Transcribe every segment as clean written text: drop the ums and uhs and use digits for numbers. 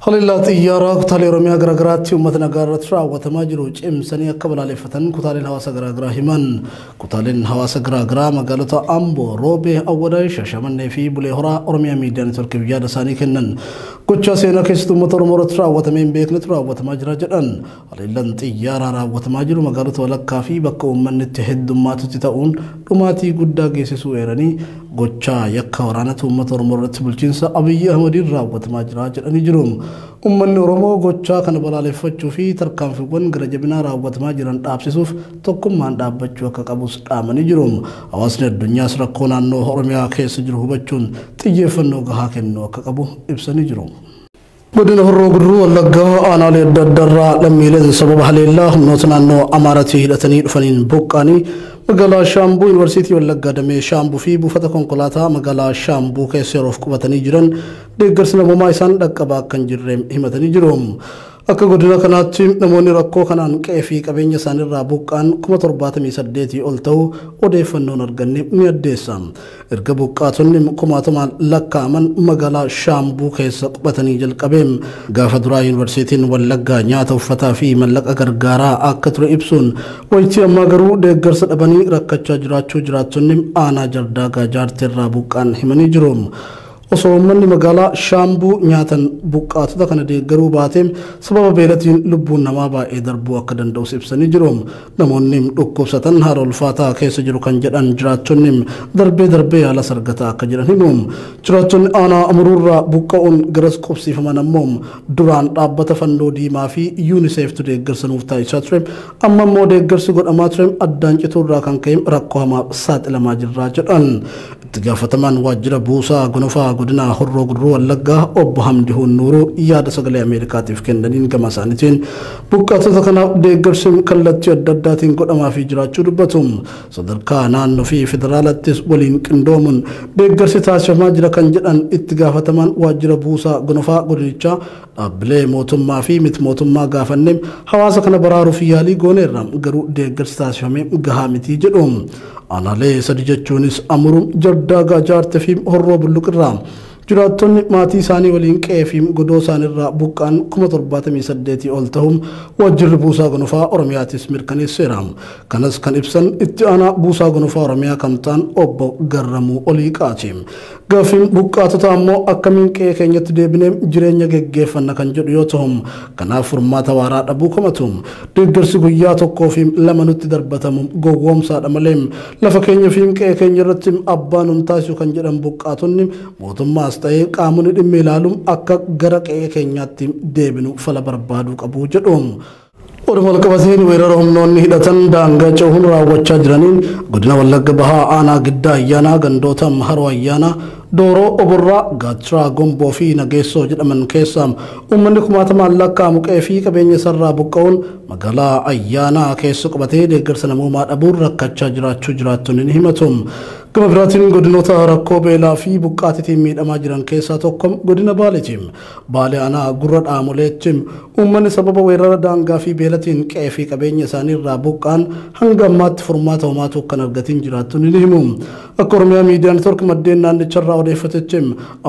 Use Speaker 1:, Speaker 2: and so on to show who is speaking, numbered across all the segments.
Speaker 1: خليلا تيارا كتالي رميا غرغراتي ومتنا غرغراترا وتماجرو جيمسني قبل على فتن كتالي الهواسا غرغرا همان كتالي الهواسا غرغرا مغالطا امبو روبي اوداي ششمن في بوليهرا رميا ميدان تركي بياد ساني كنن كوتشا سينا كيستو متر مرترا وتمين بيك نترا وتماجرا جدن خليلا تيارا را وتماجرو مغالطا ولا كافي بك ومن تهد ما تتاون كماتي غدا غيسسو ايراني غوتشا يكا ورانتو متر مرت بلجنس ابي احمد را وتماجرا جدن جروم ummanni oromoo gochaa kana balaaleffachuu fi tarkaanfiiwwan gara jabinaa raawwatamaa jiran dhaabsisuuf tokkummaan dhaabbachuu akka qabus dhaamanii jiru. Hawaasni addunyaas rakkoo naannoo Oromiyaa keessa jiru hubachuun xiyyeeffannoo gahaa kennuu akka qabu ibsanii jiru. Godina Horroo Guduruu Wallaggaa aanaalee adda addaarraa lammiileen sababa haleellaa humnoota naannoo Amaaraatii hidhatanii dhufaniin buqqaanii magaalaa Shaambuu Yuunivarsiitii Wallaggaa damee Shaambuu fi buufata konkolaataa magaalaa Shaambuu keessa yeroof qubatanii jiran deeggarsi namummaa isaan dhaqqabaa akka hin jirre himatanii jiru. Akka godina kanaatti namoonni rakkoo kanaan qe'ee fi qabeenya isaaniirraa buqqaan 78 ol ta'uu odeeffannoon arganne ni addeessa. Erga buqqaatonni 1000 lakkaa'aman magaalaa Shaambuu keessa qubatanii jalqabee gaafa duraa Yuunivarsiitiin Wallaggaa nyaata uffataa fi mallaqa gargaaraa akka ture ibsuun wayitii ammaa garuu deeggarsa dhabanii rakkachaa jiraachuu jiraattonni aanaa Jardaagaa jaarteerraa buqqaan himanii jiru. Osoo uummanni magaalaa Shaambuu nyaatan buqqaatota kana deeggaruu baateen sababa beelatiin lubbuun namaa baay'ee darbuu akka danda'us ibsanii jiru. Namoonni dhukkubsatan haala ulfaataa keessa jiru kan jedhan jiraattonni darbee haala sargataa akka jiran himu. Jiraattonni aanaa Amuruurraa buqqa'uun garas qubsiifaman ammoo duraan dhaabbata fannoo diimaa fi UNICEFtu deeggarsa nuuf taasisaa ture. Amma immoo deeggarsi godhamaa ture addaan cituurraa kan ka'e rakkoo hamaaf saaxilamaa jirra jedhan. Itti gaafatamaan waajjira buusaa gonofaa godina Horroo Guduruu Wallaggaa obbo Hamdi Hunnuuruu yaada sagalee Ameerikaatiif kennaniin gama isaaniitiin buqqaatota kanaaf deeggarsi kallattii adda addaatiin godhamaafii jiraachuu dubbatu. Sadarkaa naannoo fi federaalattis waliin qindoomuun deeggarsi taasifamaa jira kan jedhan itti gaafatamaan waajjira buusaa gonofaa godinichaa dhaabbilee mootummaa fi miti mootummaa gaafanne hawaasa kana baraaruuf yaalii gooneerra garuu deeggarsi taasifame gahaa miti jedhu. Aanaalee sadi jechuunis Amuruu, Jardaagaa jaartee fi Horroo Bulluqirraa jiraattonni maatii isaanii waliin qe'ee fi godoo isaaniirraa buqqaan 78 ol ta'uun waajjirri buusaa gonofaa Oromiyaatis mirkaneesseera. Kanas kan ibsan itti aanaa buusaa gonofaa Oromiyaa kan ta'an obbo Garramuu Oliiqaati. Gaafiin buqqaatota ammoo akkamiin qe'ee keenyatti deebinee jireenya geggeeffanna kan jedhu yoo ta'u kanaaf furmaata waaraa dhabuu komatu. Deeggarsi guyyaa tokkoo fi lama nutti darbatamu gowwoomsaadha malee lafa keenya fi qe'ee keenya irratti abbaan nun taasisu kan jedhan buqqaatonni mootummaas ta'ee qaamonni dhimma ilaaluun akka gara qe'ee keenyaatti deebinu fala barbaaduu qabu jedhu. Walumaa qabateen weerara humnoonni hidhatan daangaa cehuun raawwachaa jiraniin godina Wallagga Bahaa aanaa Giddaa Ayyaanaa gandoota Haroo Ayyaanaa Dooroo Oborraa Gaattiraa Gomboo fi Nageessoo jedhaman keessaa uummanni 1000 lakkaa'amu qe'ee fi qabeenya isaarraa buqqa'uun magaalaa Ayyaanaa keessa qubatee deeggarsa namummaa dhabuun rakkachaa jiraachuu jiraattonni ni himatu. Gama biraatiin godinoota rakkoo beelaa fi buqqaatiitiin miidhamaa jiran keessaa tokko godina Baaleeti. Baalee aanaa Gurra Dhaamoleetti uummanni sababa weerara daangaa fi beelatiin qe'ee fi qabeenya isaaniirraa buqqaan hanga ammaatti furmaata homaatu kan argatiin jiraattonni ni himu. Akka Oromiyaa Miidiyaa Neetwoork maddeen naannicharraa odeeffatetti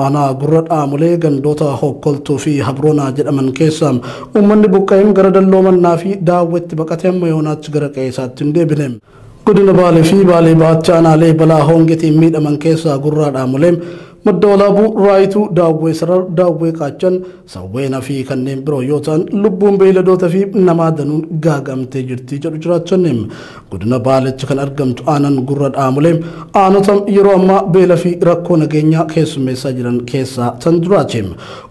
Speaker 1: aanaa Gurra Dhaamolee gandoota Hokkoltuu fi Habroonaa jedhaman keessaa uummanni buqqa'een gara Dalloomannaa fi Daawwetti baqatee amma yoonaatti gara qe'ee isaatti hin deebine. Godina Baalee fi Baalee Baatti aanaalee balaa hongeetiin miidhaman keessaa Gurra Dhaamolee madda walaabuu raayituu daawwee sarar daawwee qaachan sawweenaa fi kanneen biroo yoo ta'an lubbuun beeyladoota fi namaa danuun gaagamtee jirti jedhu jiraattonni. Godina Baaleetti kan argamtu aanaan Gurra Dhaamolee aanota yeroo ammaa beela fi rakkoo nageenyaa keessummeessaa jiran keessaa tan duraati.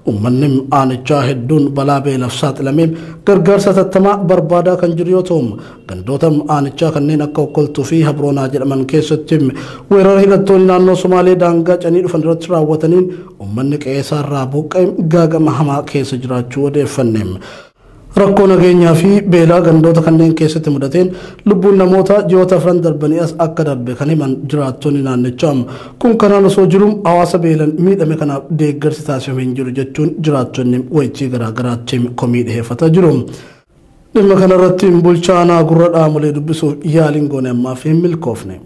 Speaker 1: Uummanni aanichaa hedduun balaa beelaaf saaxilamee gargaarsa tattamaa barbaadaa kan jiru yoo ta'u gandoota aanichaa kanneen akka Okkoltuu fi Habroonaa jedhaman keessatti weerara hidhattoonni naannoo Somaalee daangaa canii dhufan irratti raawwataniin uummanni qe'ee isaarraa buqqa'e gaagama hamaa keessa jiraachuu odeeffanne. Rakkoo nageenyaa fi beelaa gandoota kanneen keessatti mudateen lubbuun namoota ji'oota afran darbanii as akka darbe kan himan jiraattonni naannichaa kun kanaan osoo jiru hawaasa beelan miidhame kanaaf deeggarsi taasifamee hin jiru jechuun jiraattonni wayitii garaagaraatti komii dhiheeffataa jiru. Dhimma kanarratti bulchaa aanaa Gurra Dhaamolee dubbisuuf yaaliin goone ammaaf hin milkoofne.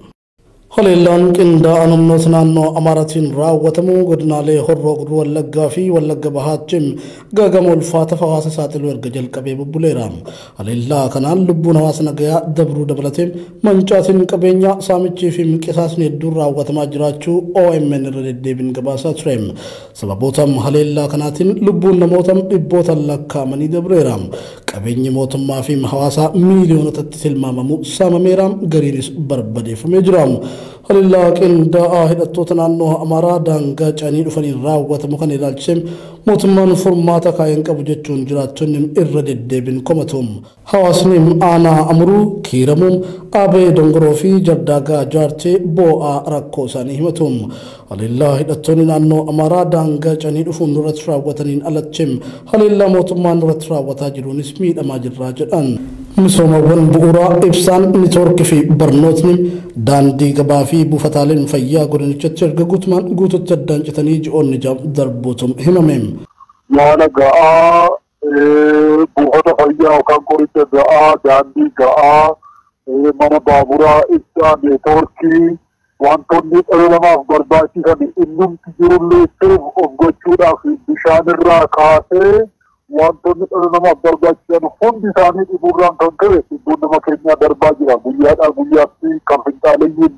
Speaker 1: haleellaan qindaa'aa namoota naannoo Amaaraatiin raawwatamu godinaalee Horroo Guduruu Wallaggaa fi Wallagga Bahaatti gaagama ulfaata hawaasa saaxiluu erga jalqabee bubbuleera. Haleellaa kanaan lubbuun hawaasa nagayaa dabruu dabalatee mancaatiin qabeenyaa saamichii fi qisaasni hedduun raawwatamaa jiraachuu OMN irra deddeebiin gabaasaa ture. Sababoota haleellaa kanaatiin lubbuun namoota dhibbootaan lakkaa'amanii dabreera. Qabeenyi mootummaa fi hawaasaa miiliyoonotatti tilmaamamu saamameera, gariinis barbadeeffamee jira. Haleellaa qindaa'aa hidhattoota naannoo Amaaraa daangaa canii dhufanii raawwatamu kan ilaalchisee mootummaan furmaata kaayeen qabu jechuun jiraattonni irra deddeebiin komatu. Hawaasni aanaa Amuruu, Kiiramuu, Abee Dongoroo fi Jardaagaa Jaartee boo'aa rakkoo isaanii himatu. Haleellaa hidhattoonni naannoo Amaaraa daangaa canii dhufuun irratti raawwataniin alatti haleellaa mootummaan irratti raawwataa jiruunis miidhamaa jirra jedhan. Misoomawwan bu'uuraa ibsaan neetwoorkii fi barnootni daandii gabaa fi buufataaleen fayyaa godinichatti erga guututti addaan citanii ji'oonni darbuutu himame.
Speaker 2: Yaala ga'aa, buufata fayyaa yookaan qoricha ga'aa, daandii ga'aa, mana baaburaa, ibsaa, neetwoorkii wantoonni dhala namaaf barbaachisan innumti jirullee of gochuudhaaf bishaan irraa kaasee wantoonni dhala namaaf barbaachisan hundi isaanii dhibuurraan kan ka'e lubbuun nama keenyaa darbaa jira. Guyyaadhaa guyyaatti kan finxaalayyiin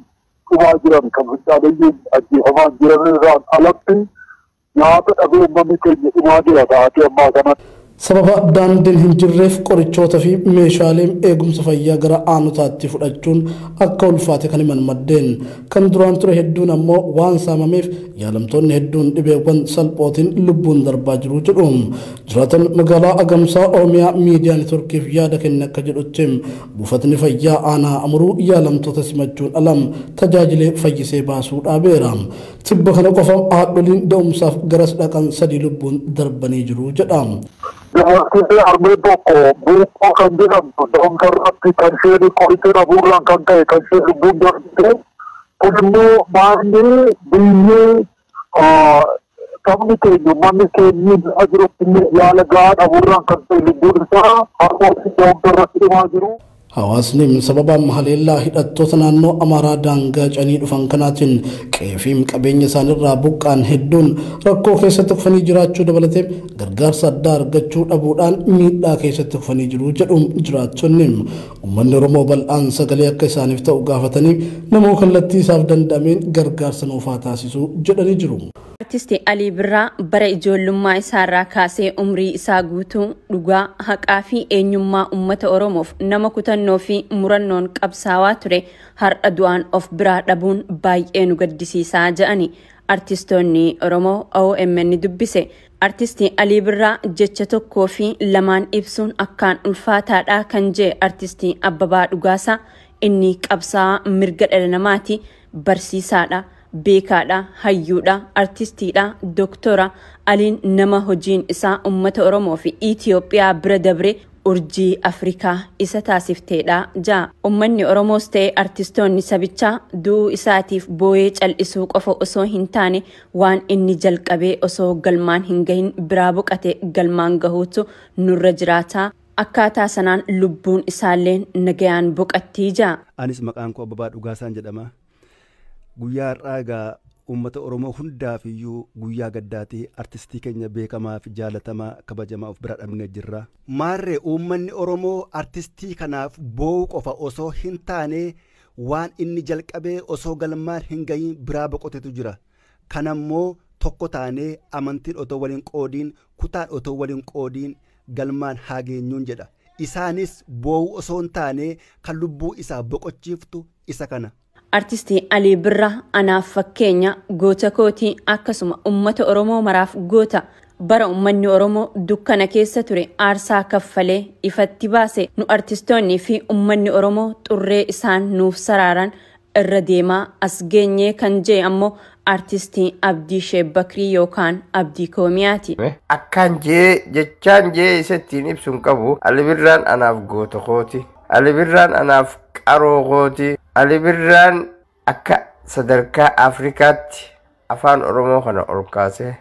Speaker 2: dhumaa jiran, kan finxaalayyiin ajjeefamaa jiran irraan alatti nyaata dhabee uummanni keenya dhumaa jira taatee ammaa kanatti.
Speaker 1: Sababa daandiin hin jirreef qorichoota fi meeshaaleen eegumsa fayyaa gara aanotaatti fudhachuun akka ulfaate kan himan maddeen. Kan duraan ture hedduun ammoo waan saamameef yaalamtoonni hedduun dhibeewwan salphootiin lubbuun darbaa jiru jedhu. Jiraatan magaalaa Agamsaa Oromiyaa miidiyaa neetwoorkiif yaada kenne akka jedhutti buufatni fayyaa aanaa Amuruu yaalamtoota simachuun alam tajaajilee fayyisee baasuu dhaabeera. Tibba kana qofa haadholiin da'umsaaf garas dhaqan 3 lubbuun darbanii jiru jedha.
Speaker 2: Dabarsitee harmee tokko buuqqoo kan jedhamtu da'umsa irratti kan isheen qoricha dhabuurraan kan ta'e kan isheen lubbuun darbite kun immoo maanni biyyee sabni keenya manni keenyi jirutti yaala gahaa dhabuurraan kan ta'e lubbuun isaa harmootti da'umsa irratti dhumaa jiru.
Speaker 1: Hawaasni sababa haleellaa hidhattoota naannoo Amaaraa daangaa canii dhufan kanaatiin qe'ee qabeenya isaaniirraa buqqaan hedduun rakkoo keessatti kufanii jiraachuu dabalatee gargaarsa addaa argachuu dhabuudhaan miidhaa keessatti kufanii jiru jedhu jiraattonni. Uummanni Oromoo bal'aan sagalee akka isaaniif ta'u gaafatanii namoo kallattii isaaf danda'ameen gargaarsa nuufaa taasisuu jedhanii jiru.
Speaker 3: Artisti Alii Birraa bara ijoollummaa isaarraa kaasee umrii isaa guutuu dhugaa, haqaa fi eenyummaa uummata Oromoof nama kutannoo fi murannoon qabsaawaa ture har'a du'aan of biraa dhabuun baay'ee nu gaddisiisaa jedhani artistoonni Oromoo OMN dubbise. Artisti Alii Birraa jecha tokkoo fi lamaan ibsuun akkaan ulfaataadha kan jedhe artisti Abbabaa Dhugaasaa inni qabsaa'aa mirga dhala namaati, barsiisaadha. Beekaadha, hayyuudha, artistiidha, doktora. Aliin nama hojiin isaa uummata Oromoo fi Itiyoophiyaa bira dabre urjii Afrikaa isa taasifteedha jedha. Uummanni Oromoos ta'e artistoonni sabichaa du'uu isaatiif boo'ee cal'isuu qofa osoo hin taane waan inni jalqabee osoo galmaan hin gahin biraa boqate galmaan gahuutu nurra jiraata. Akkaataa sanaan lubbuun isaallee nagayaan boqattii jedha.
Speaker 4: Anis maqaan koo Abbabaa Dhugaasaan jedhama. Guyyaa har'aa egaa uummata Oromoo hundaaf iyyuu guyyaa gaddaati. Artistii keenya beekamaa fi jaalatamaa kabajamaa of bira dhabnee jirra. Maarree uummanni Oromoo artistii kanaaf boo'u qofa osoo hin taane waan inni jalqabee osoo galmaan hin gahin biraa boqotetu jira. Kanammoo tokko taanee amantiin otoo waliin qoodiin, kutaan otoo waliin qoodiin galmaan haa geenyuun jedha. Isaanis boo'u osoo hin taane kan lubbuu isaa boqochiiftu isa kana.
Speaker 3: Artisti Alii Birraa anaaf fakkeenya goota kootii akkasuma uummata Oromoo maraaf goota. Bara uummanni Oromoo dukkana keessa ture aarsaa kaffalee ifatti baase nu artistoonnii fi uummanni Oromoo xurree isaan nuuf saraaran irra deemaa as geenyee kan jedhe ammoo artistii Abdii Sheebakrii yookaan Abdii Koomiyaati.
Speaker 5: Akkaan jechaan isattiin ibsuun qabu Alii Birraan anaaf goota kooti. Alii Birraan anaaf qaroo kooti. Alii Birraan akka sadarkaa Afrikaatti afaan Oromoo kana ol kaase.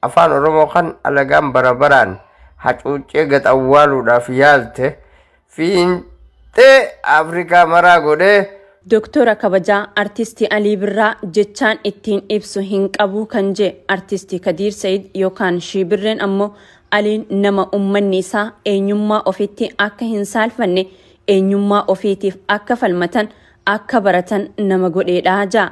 Speaker 5: Afaan Oromoo kan alagaan barabaraan hacuuccee gaxawwaaluudhaaf yaalte fiintee Afrikaa maraa godhee
Speaker 3: Doktora kabajaa artistii Alii Birraa jechaan ittiin ibsu hin qabu kan je artistii Kadiir Said yookaan Shibirreen ammoo Aliin nama ummanni isaa eenyummaa ofiitti akka hin saalfanne eenyummaa ofiitiif akka falmatan akka baratan nama godheedhaa jaa.